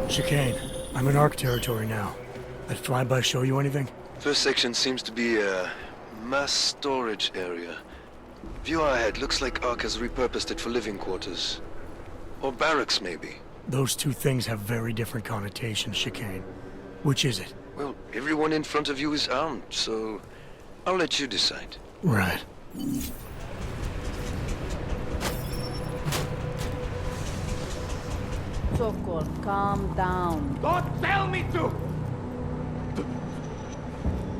Chicane, I'm in ARC territory now. That flyby show you anything? First section seems to be a mass storage area. View ahead, looks like ARC has repurposed it for living quarters. Or barracks, maybe. Those two things have very different connotations, Chicane. Which is it? Well, everyone in front of you is armed, so I'll let you decide. Right. Sokol, calm down. Don't tell me to!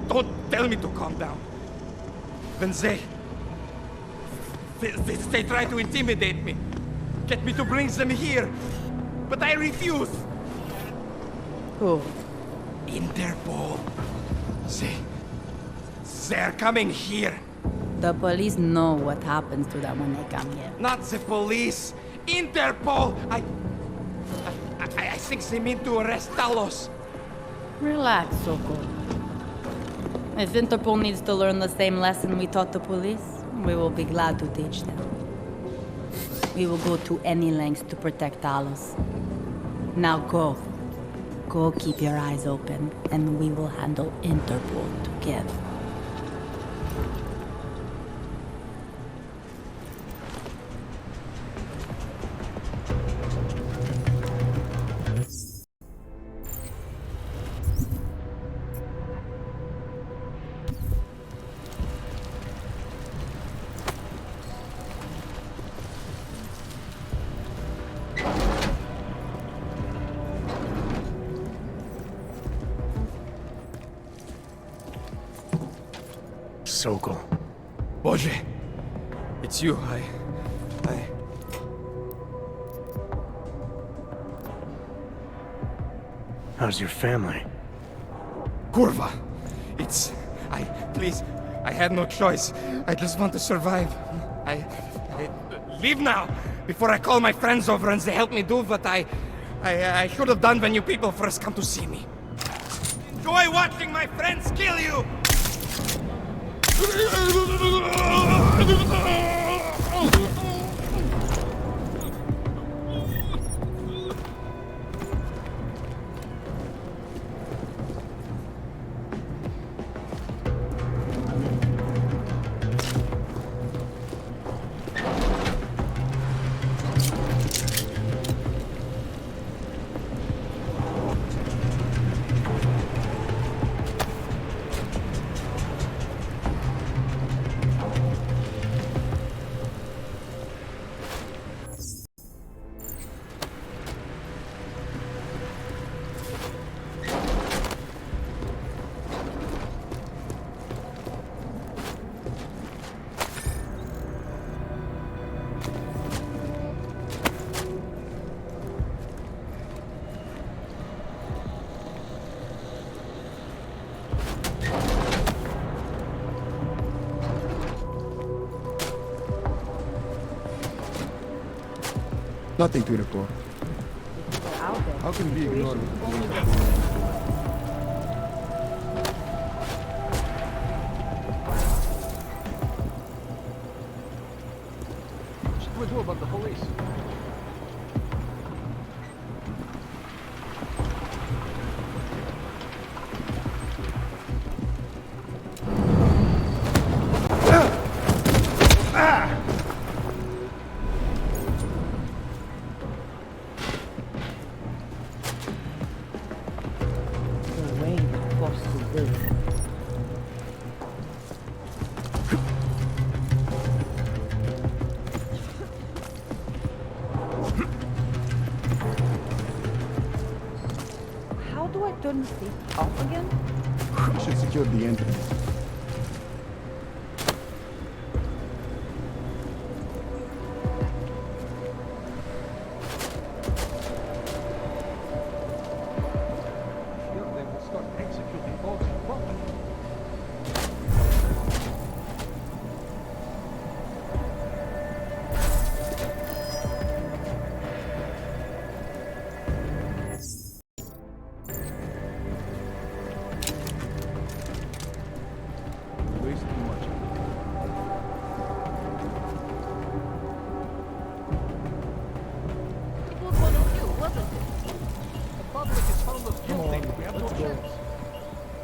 Don't tell me to calm down. When they try to intimidate me. Get me to bring them here. But I refuse. Who? Interpol. They're coming here. The police know what happens to them when they come here. Not the police. Interpol. I think they mean to arrest Talos. Relax, Sokol. If Interpol needs to learn the same lesson we taught the police, we will be glad to teach them. We will go to any lengths to protect Talos. Now go. Go keep your eyes open, and we will handle Interpol together. Sokol. Boże, it's you. How's your family? Kurva. Please, I had no choice. I just want to survive. I leave now, before I call my friends over and they help me do what I should have done when you people first come to see me. Enjoy watching my friends kill you! Nothing to report. How can we ignore it? What should we do about the police? Turn the seat off again? We should secure the entrance. They will start executing all the property.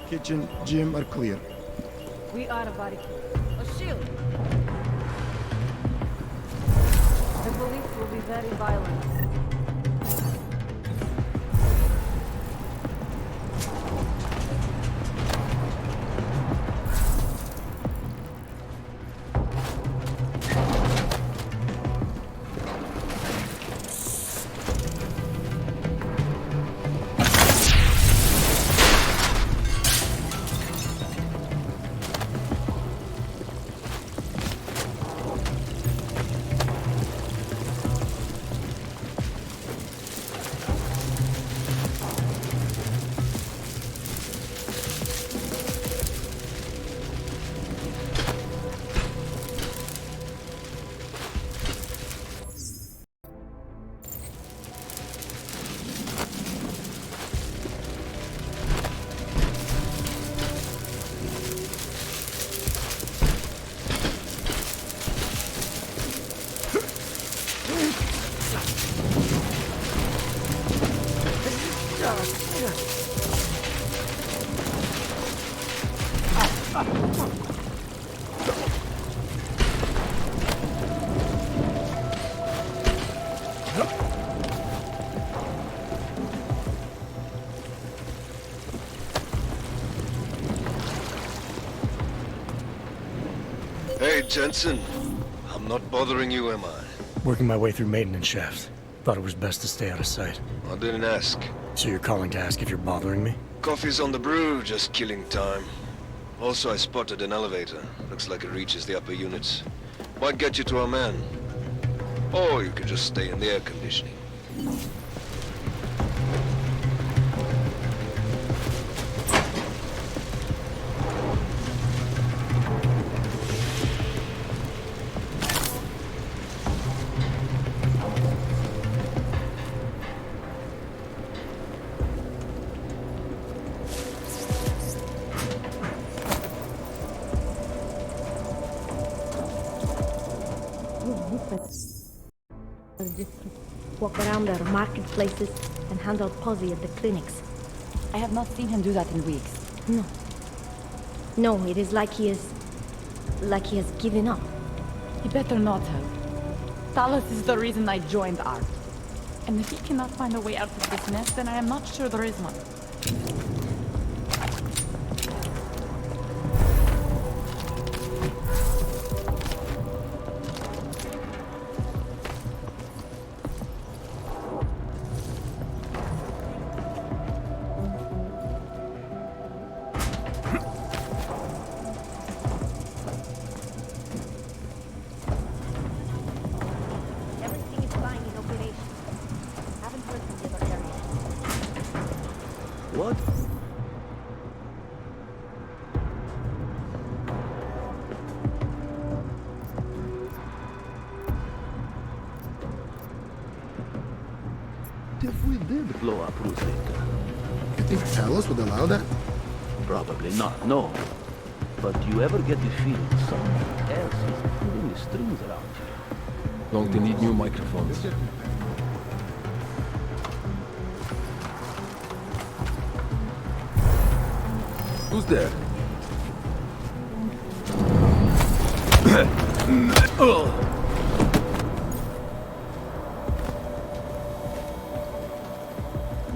kitchen, gym are clear. We are barricade. A shield. The police will be very violent. Hey, Jensen. I'm not bothering you, am I? Working my way through maintenance shafts. Thought it was best to stay out of sight. I didn't ask. So you're calling to ask if you're bothering me? Coffee's on the brew, just killing time. Also, I spotted an elevator. Looks like it reaches the upper units. Might get you to our man. Or you could just stay in the air conditioning. Walk around the marketplaces and hand out posse at the clinics. I have not seen him do that in weeks. No. No, it is like he has given up. He better not have. Talos is the reason I joined art. And if he cannot find a way out of this mess, then I am not sure there is one. Everything is fine in operation. Haven't heard from the other area. What? If we did blow up Utelek, You think Talos would allow that? probably not, no. But you ever get the feeling someone else is pulling the strings around here? Don't they need new microphones? Who's there?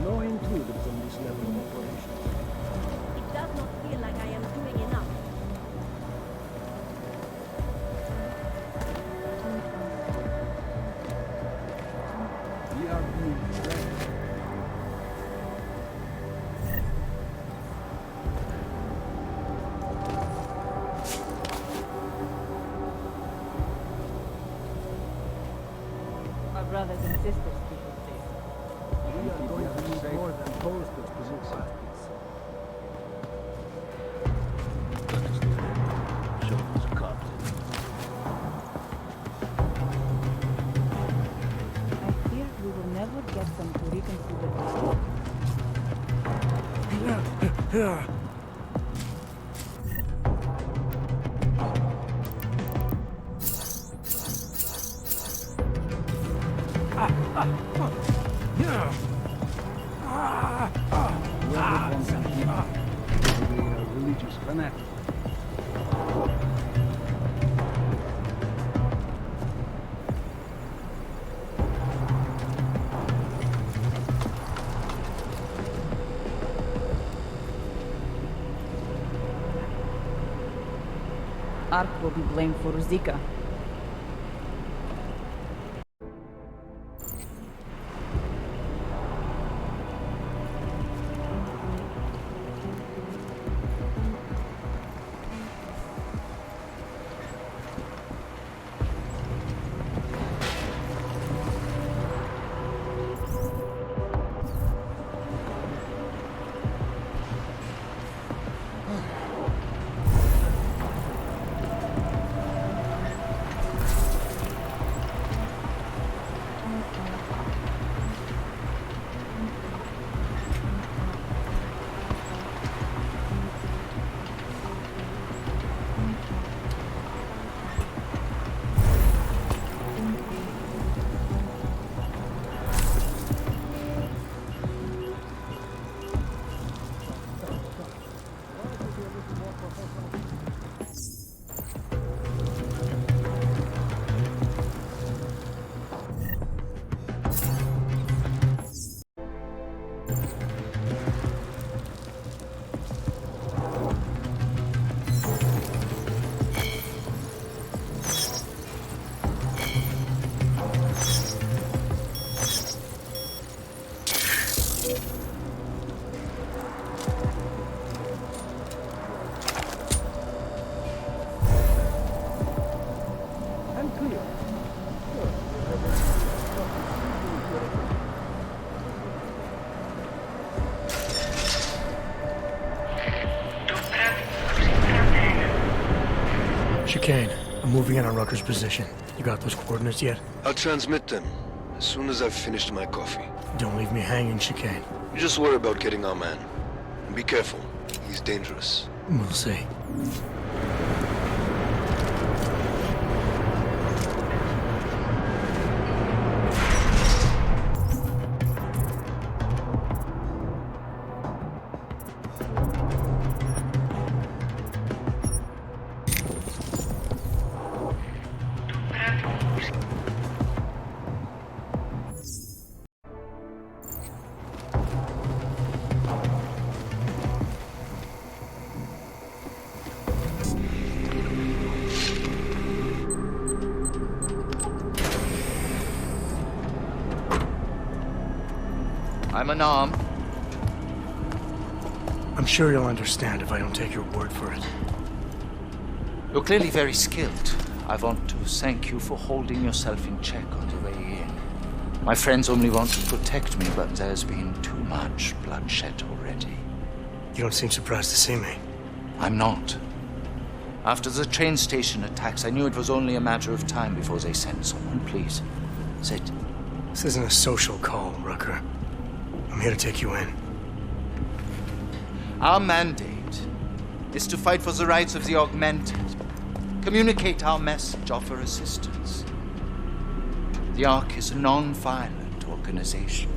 No intruders on this level of operation. It does not feel like I am doing enough. We are being tracked. My brothers and sisters, people say. We are going to need more than posters to look at. Show us Captain. I fear we will never get them to reconsider this. religious fanatic. Ark will be blamed for Zika. Chicane, I'm moving in on Rucker's position. You got those coordinates yet? I'll transmit them as soon as I've finished my coffee. Don't leave me hanging, Chicane. You just worry about getting our man. And be careful. He's dangerous. We'll see. I'm unarmed. I'm sure you'll understand if I don't take your word for it. You're clearly very skilled. I want to thank you for holding yourself in check on the way in. My friends only want to protect me, but there's been too much bloodshed already. You don't seem surprised to see me. I'm not. After the train station attacks, I knew it was only a matter of time before they sent someone. Please, sit. This isn't a social call, Rucker. I'm here to take you in. Our mandate is to fight for the rights of the augmented. Communicate our message, offer assistance. The Ark is a non-violent organization.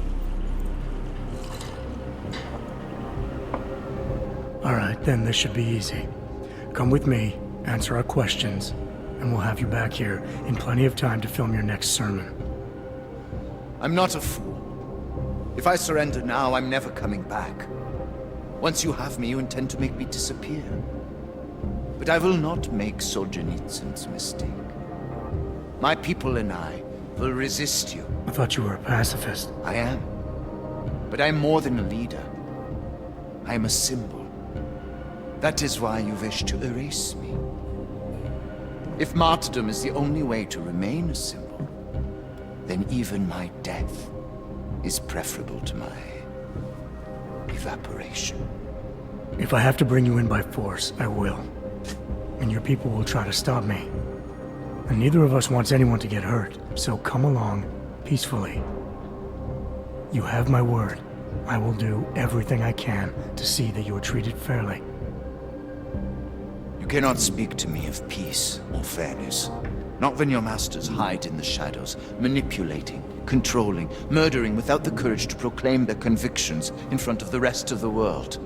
All right, then this should be easy. Come with me, answer our questions, and we'll have you back here in plenty of time to film your next sermon. I'm not a fool. If I surrender now, I'm never coming back. Once you have me, you intend to make me disappear. But I will not make Solzhenitsyn's mistake. My people and I will resist you. I thought you were a pacifist. I am. But I'm more than a leader. I am a symbol. That is why you wish to erase me. If martyrdom is the only way to remain a symbol, then even my death is preferable to my evaporation. If I have to bring you in by force, I will. And your people will try to stop me. And neither of us wants anyone to get hurt, so come along peacefully. You have my word. I will do everything I can to see that you are treated fairly. You cannot speak to me of peace or fairness. Not when your masters hide in the shadows, manipulating, controlling, murdering without the courage to proclaim their convictions in front of the rest of the world.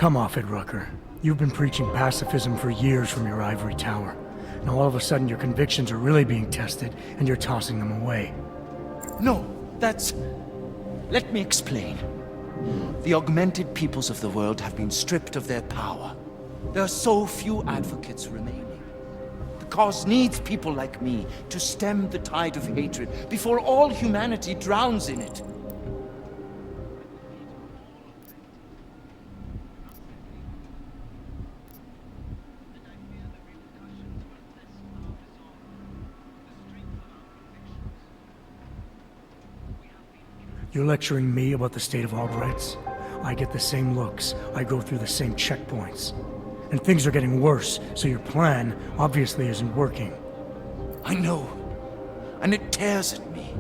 Come off it, Rucker. You've been preaching pacifism for years from your ivory tower. Now all of a sudden your convictions are really being tested, and you're tossing them away. No, that's... Let me explain. The augmented peoples of the world have been stripped of their power. There are so few advocates remaining. The cause needs people like me to stem the tide of hatred before all humanity drowns in it. You're lecturing me about the state of all rights? I get the same looks, I go through the same checkpoints. And things are getting worse, so your plan obviously isn't working. I know, and it tears at me.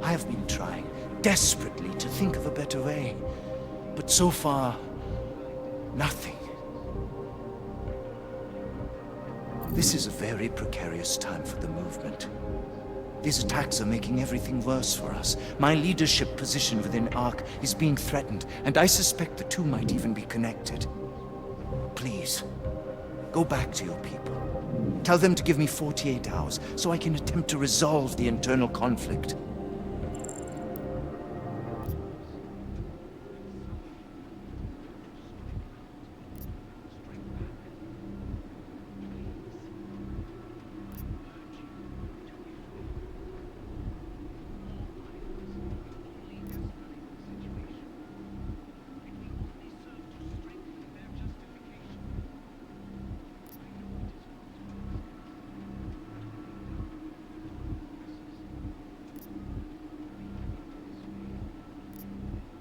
I have been trying desperately to think of a better way, but so far, nothing. This is a very precarious time for the movement. These attacks are making everything worse for us. My leadership position within ARC is being threatened, and I suspect the two might even be connected. Please, go back to your people. Tell them to give me 48 hours so I can attempt to resolve the internal conflict.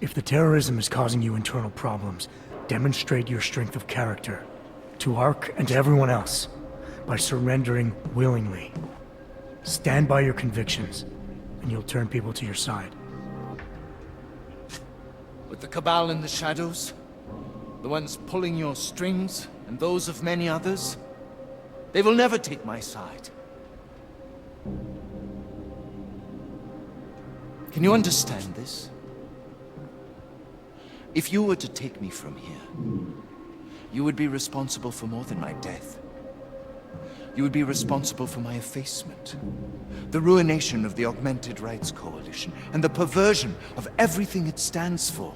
If the terrorism is causing you internal problems, demonstrate your strength of character. To ARC and to everyone else. By surrendering willingly. Stand by your convictions, and you'll turn people to your side. With the Cabal in the shadows, the ones pulling your strings, and those of many others, they will never take my side. Can you understand this? If you were to take me from here, you would be responsible for more than my death. You would be responsible for my effacement, the ruination of the Augmented Rights Coalition, and the perversion of everything it stands for.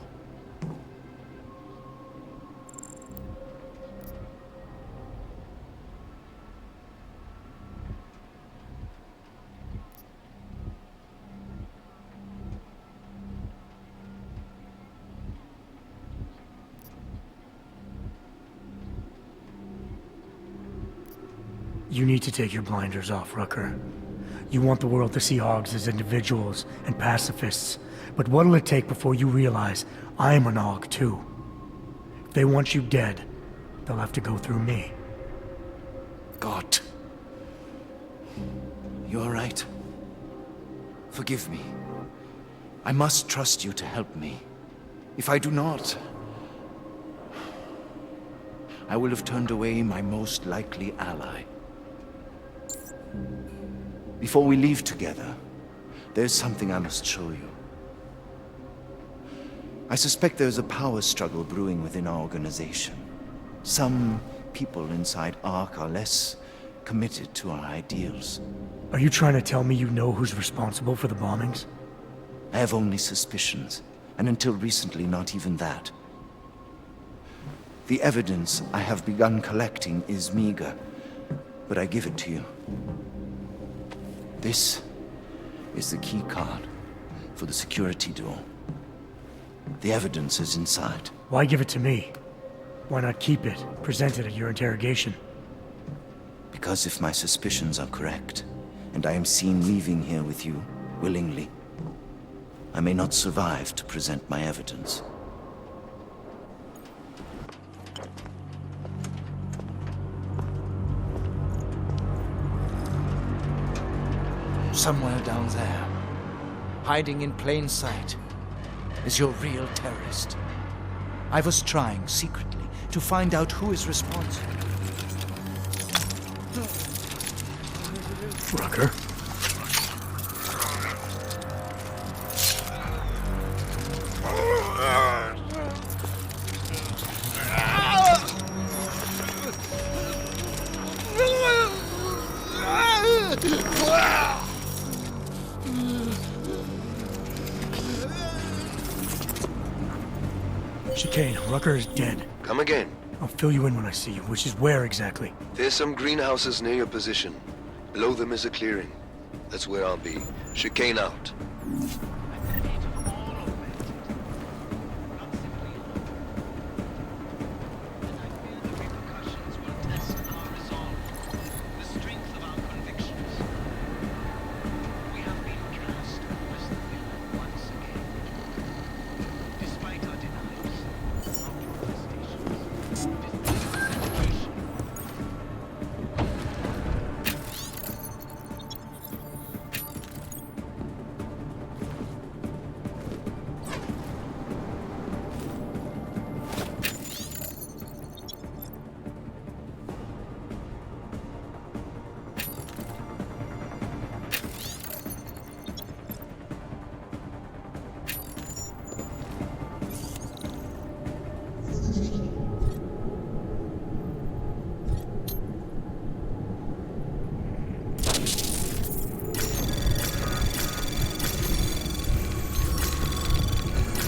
You need to take your blinders off, Rucker. You want the world to see Hogs as individuals and pacifists, but what'll it take before you realize I'm an Hog too? If they want you dead, they'll have to go through me. God. You're right. Forgive me. I must trust you to help me. If I do not, I will have turned away my most likely ally. Before we leave together, there's something I must show you. I suspect there's a power struggle brewing within our organization. Some people inside ARC are less committed to our ideals. Are you trying to tell me you know who's responsible for the bombings? I have only suspicions, and until recently not even that. The evidence I have begun collecting is meager, but I give it to you. This is the key card for the security door. The evidence is inside. Why give it to me? Why not keep it, present it at your interrogation? Because if my suspicions are correct, and I am seen leaving here with you, willingly, I may not survive to present my evidence. Somewhere down there, hiding in plain sight, is your real terrorist. I was trying secretly to find out who is responsible. Rucker? chicane. Rucker is dead. Come again. I'll fill you in when I see you, which is where exactly? There's some greenhouses near your position. Below them is a clearing. That's where I'll be. Chicane out.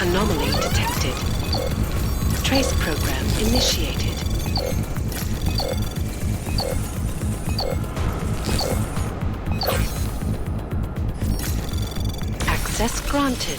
Anomaly detected. Trace program initiated. Access granted.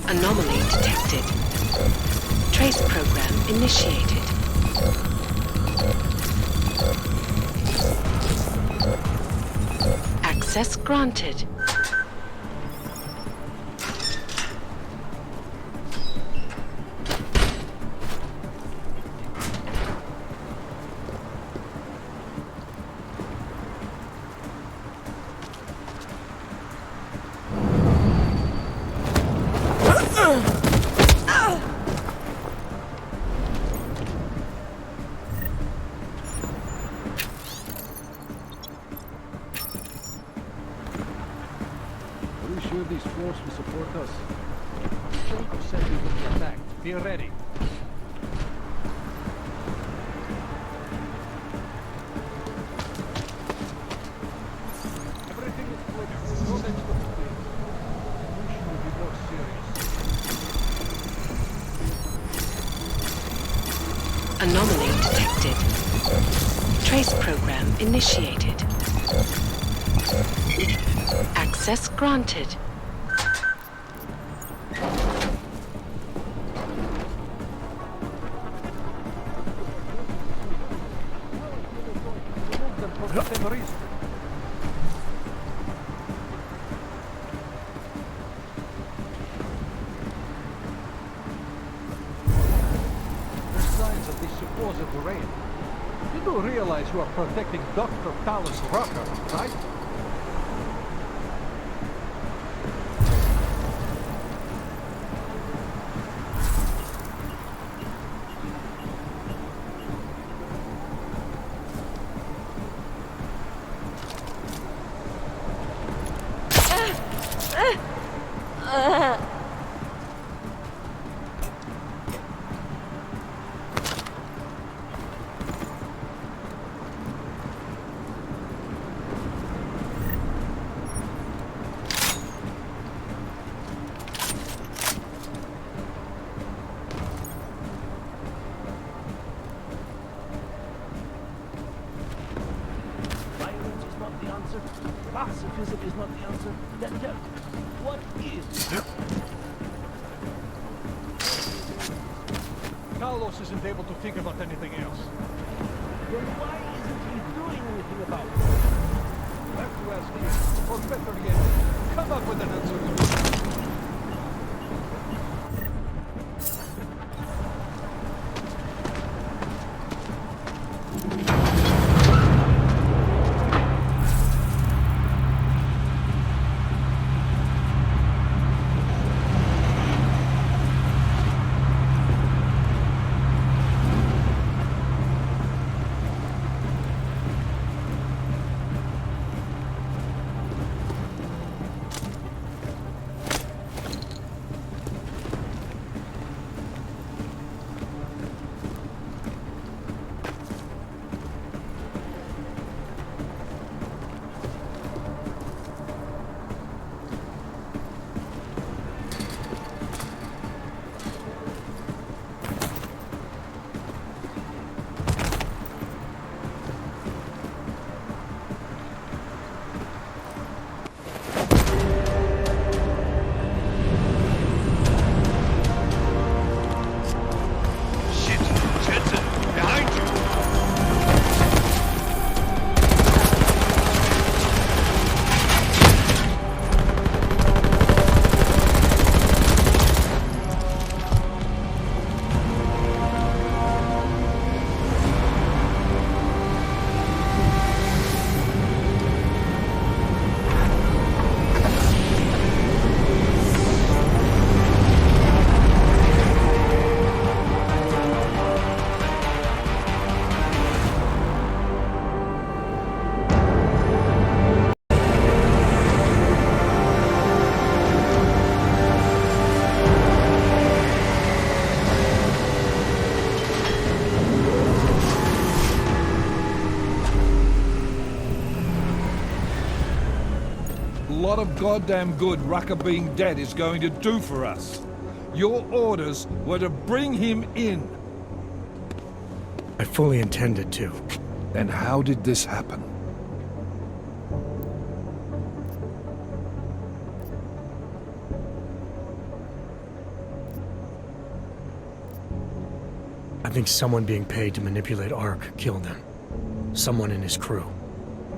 Anomaly detected. Trace program initiated. Access granted. These floors will support us. Marchenko said we would be attacked. Be ready. Everything is clear. No extra details. We should be more serious. Anomaly detected. Trace program initiated. Access granted. You do realize you are protecting Dr. Talos Rucker, right? Violence is not the answer. Pacifism is not the answer. Then what is? Talos isn't able to think about anything else. Then why isn't he doing anything about it? You have to ask him, or better yet, come up with an answer to it. Jensen, behind you! Lot of goddamn good Rucker being dead is going to do for us. Your orders were to bring him in. I fully intended to. Then how did this happen? I think someone being paid to manipulate Ark killed him. Someone in his crew.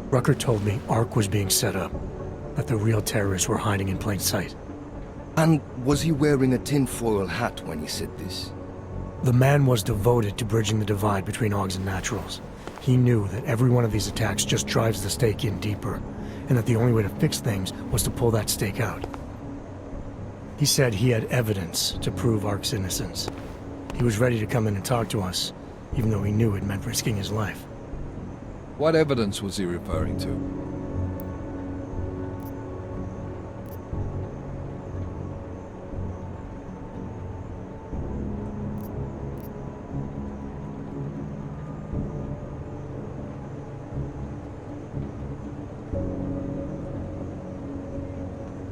Rucker told me Ark was being set up, that the real terrorists were hiding in plain sight. And was he wearing a tinfoil hat when he said this? The man was devoted to bridging the divide between Augs and Naturals. He knew that every one of these attacks just drives the stake in deeper, and that the only way to fix things was to pull that stake out. He said he had evidence to prove Ark's innocence. He was ready to come in and talk to us, even though he knew it meant risking his life. What evidence was he referring to?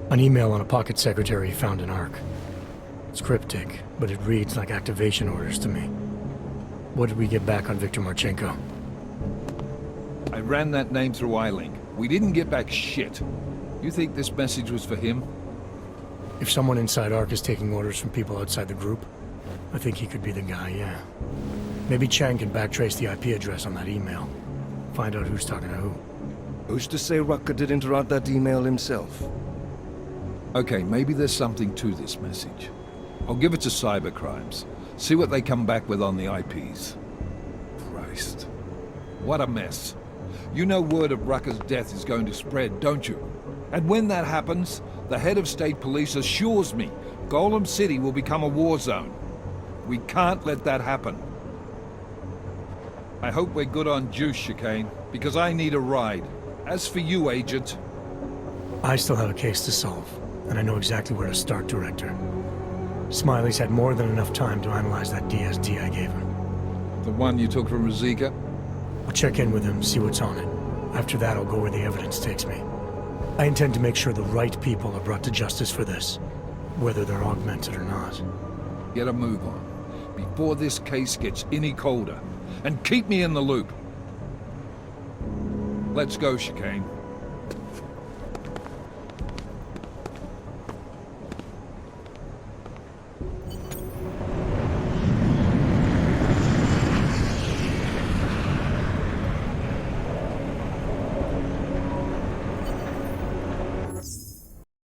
An email on a pocket secretary he found in Ark. It's cryptic, but it reads like activation orders to me. What did we get back on Viktor Marchenko? I ran that name through iLink. We didn't get back shit. You think this message was for him? If someone inside Ark is taking orders from people outside the group, I think he could be the guy, yeah. Maybe Chang can backtrace the IP address on that email. Find out who's talking to who. Who's to say Rucker didn't write that email himself? Okay, maybe there's something to this message. I'll give it to cybercrimes. See what they come back with on the IPs. Christ. What a mess. You know word of Rucker's death is going to spread, don't you? And when that happens, the head of state police assures me Golem City will become a war zone. We can't let that happen. I hope we're good on juice, Chicane, because I need a ride. As for you, Agent... I still have a case to solve, and I know exactly where to start, Director. Smiley's had more than enough time to analyze that DSD I gave him. The one you took from Ruzika? I'll check in with him, see what's on it. After that, I'll go where the evidence takes me. I intend to make sure the right people are brought to justice for this, whether they're augmented or not. Get a move on, before this case gets any colder. And keep me in the loop. Let's go, Chicane.